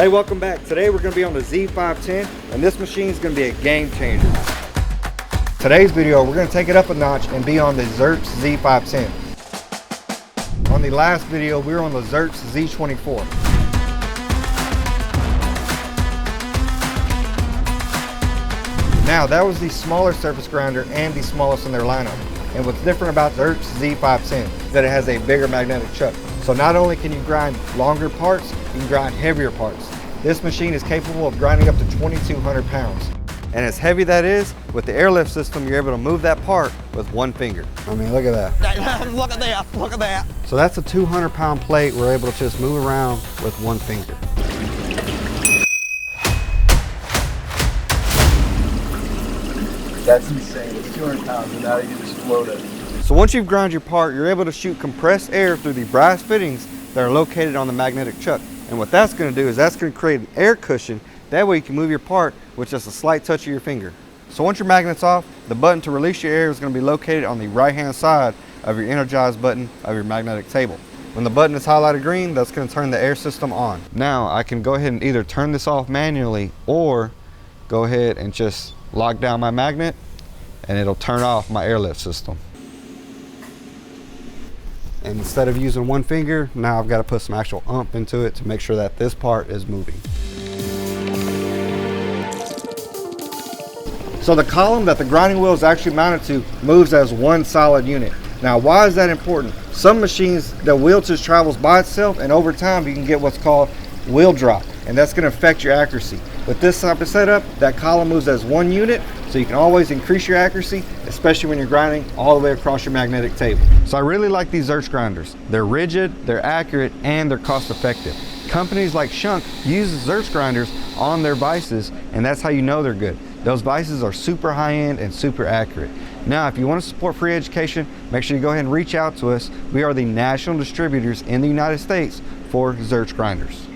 Hey, welcome back. Today we're going to be on the Z510, and this machine is going to be a game changer. Today's video, we're going to take it up a notch and be on the Ziersch Z510. On the last video, we were on the Ziersch Z24. Now, that was the smaller surface grinder and the smallest in their lineup. And what's different about the Ziersch Z510 is that it has a bigger magnetic chuck. So not only can you grind longer parts, you can grind heavier parts. This machine is capable of grinding up to 2,200 pounds. And as heavy that is, with the airlift system, you're able to move that part with one finger. I mean, look at that. Look at that, look at that. So that's a 200-pound plate we're able to just move around with one finger. That's insane. It's 200 pounds and now you just float it. So once you've ground your part, you're able to shoot compressed air through the brass fittings that are located on the magnetic chuck. And what that's going to do is that's going to create an air cushion. That way you can move your part with just a slight touch of your finger. So once your magnet's off, the button to release your air is going to be located on the right-hand side of your energized button of your magnetic table. When the button is highlighted green, that's going to turn the air system on. Now I can go ahead and either turn this off manually or go ahead and just lock down my magnet and it'll turn off my airlift system. And instead of using one finger, now I've got to put some actual oomph into it to make sure that this part is moving. So the column that the grinding wheel is actually mounted to moves as one solid unit. Now, why is that important? Some machines, the wheel just travels by itself, and over time you can get what's called wheel drop, and that's going to affect your accuracy. With this type of setup, that column moves as one unit, so you can always increase your accuracy, especially when you're grinding all the way across your magnetic table. So I really like these Ziersch grinders. They're rigid, they're accurate, and they're cost effective. Companies like Schunk use Ziersch grinders on their vices, and that's how you know they're good. Those vices are super high-end and super accurate. Now, if you want to support free education, make sure you go ahead and reach out to us. We are the national distributors in the United States for Ziersch grinders.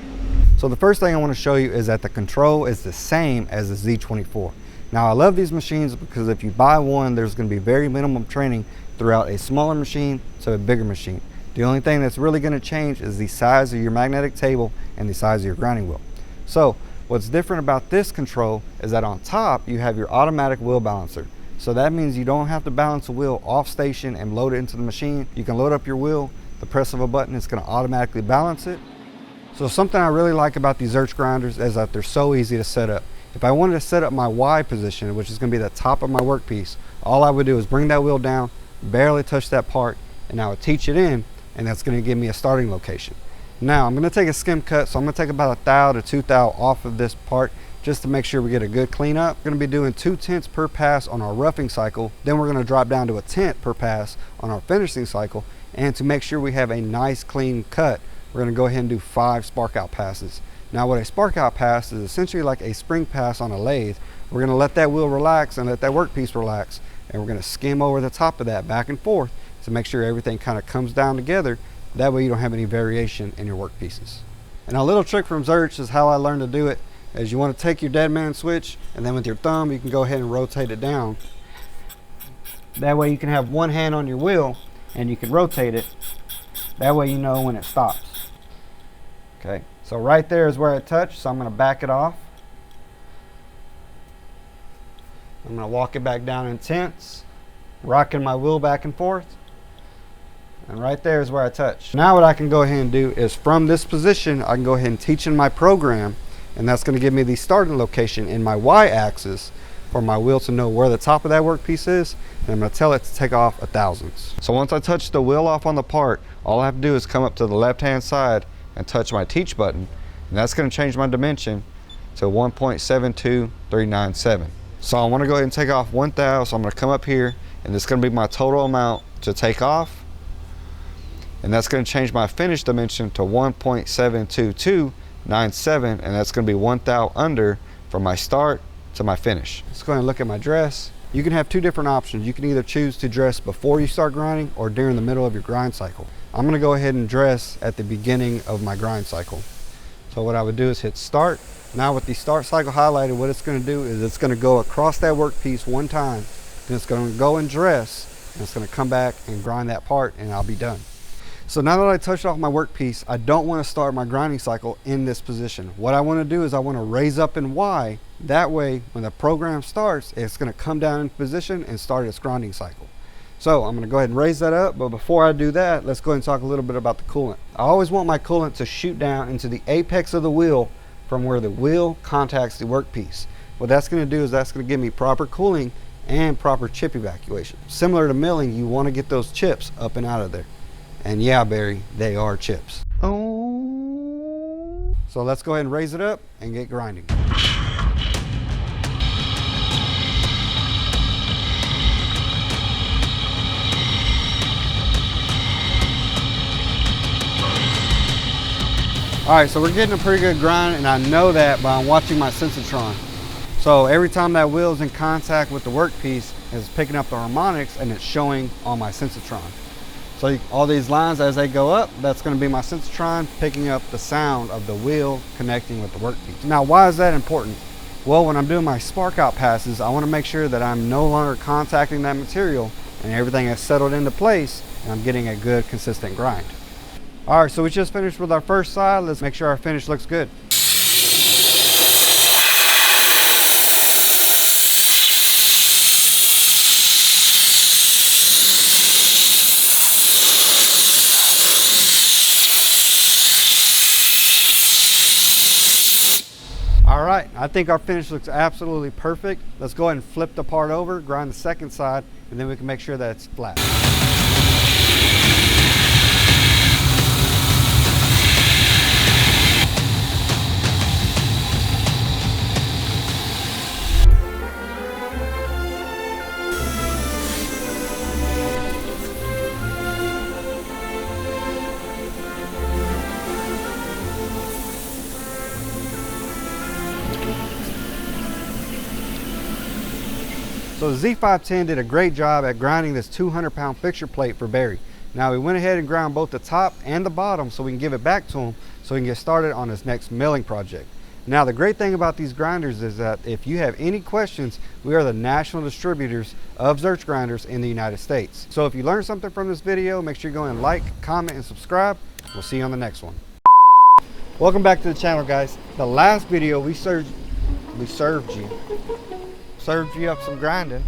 So the first thing I want to show you is that the control is the same as the Z24. Now, I love these machines because if you buy one, there's going to be very minimum training throughout a smaller machine to a bigger machine. The only thing that's really going to change is the size of your magnetic table and the size of your grinding wheel. So what's different about this control is that on top you have your automatic wheel balancer. So that means you don't have to balance the wheel off station and load it into the machine. You can load up your wheel, the press of a button is going to automatically balance it. So something I really like about these Ziersch grinders is that they're so easy to set up. If I wanted to set up my Y position, which is going to be the top of my workpiece, all I would do is bring that wheel down, barely touch that part, and I would teach it in, and that's going to give me a starting location. Now I'm going to take a skim cut, so I'm going to take about 1 thou to 2 thou off of this part just to make sure we get a good cleanup. We're going to be doing 2/10 per pass on our roughing cycle, then we're going to drop down to 1/10 per pass on our finishing cycle, and to make sure we have a nice clean cut, we're going to go ahead and do 5 spark out passes. Now what a spark out pass is essentially like a spring pass on a lathe. We're going to let that wheel relax and let that workpiece relax, and we're going to skim over the top of that back and forth to make sure everything kind of comes down together. That way you don't have any variation in your workpieces. And a little trick from Ziersch is how I learned to do it, is you want to take your dead man switch, and then with your thumb you can go ahead and rotate it down. That way you can have one hand on your wheel and you can rotate it. That way you know when it stops. Okay, so right there is where it touched, so I'm going to back it off. I'm going to walk it back down in tenths, rocking my wheel back and forth. And right there is where I touch. Now what I can go ahead and do is from this position, I can go ahead and teach in my program, and that's going to give me the starting location in my Y-axis for my wheel to know where the top of that workpiece is, and I'm going to tell it to take off 1/1000. So once I touch the wheel off on the part, all I have to do is come up to the left-hand side and touch my teach button, and that's going to change my dimension to 1.72397. So I want to go ahead and take off 1 thou, so I'm going to come up here, and it's going to be my total amount to take off. And that's going to change my finish dimension to 1.72297, and that's going to be 1 thou under from my start to my finish. Let's go ahead and look at my dress. You can have 2 different options. You can either choose to dress before you start grinding or during the middle of your grind cycle. I'm going to go ahead and dress at the beginning of my grind cycle. So what I would do is hit start. Now with the start cycle highlighted, what it's going to do is it's going to go across that workpiece 1 time, then it's going to go and dress, and it's going to come back and grind that part, and I'll be done. So now that I touched off my workpiece, I don't want to start my grinding cycle in this position. What I want to do is I want to raise up in Y. That way, when the program starts, it's going to come down in position and start its grinding cycle. So I'm going to go ahead and raise that up, but before I do that, let's go ahead and talk a little bit about the coolant. I always want my coolant to shoot down into the apex of the wheel from where the wheel contacts the workpiece. What that's going to do is that's going to give me proper cooling and proper chip evacuation. Similar to milling, you want to get those chips up and out of there. And yeah, Barry, they are chips. Oh. So let's go ahead and raise it up and get grinding. All right, so we're getting a pretty good grind, and I know that by watching my Sensitron. So every time that wheel is in contact with the workpiece, it's picking up the harmonics and it's showing on my Sensitron. So all these lines as they go up, that's going to be my Sensitron picking up the sound of the wheel connecting with the workpiece. Now, why is that important? Well, when I'm doing my spark out passes, I want to make sure that I'm no longer contacting that material and everything has settled into place and I'm getting a good consistent grind. All right, so we just finished with our first side. Let's make sure our finish looks good. All right, I think our finish looks absolutely perfect. Let's go ahead and flip the part over, grind the second side, and then we can make sure that it's flat. So the Z510 did a great job at grinding this 200-pound fixture plate for Barry. Now we went ahead and ground both the top and the bottom so we can give it back to him so he can get started on his next milling project. Now the great thing about these grinders is that if you have any questions, we are the national distributors of Ziersch grinders in the United States. So if you learned something from this video, make sure you go and like, comment, and subscribe. We'll see you on the next one. Welcome back to the channel, guys. The last video we served you up some grinding.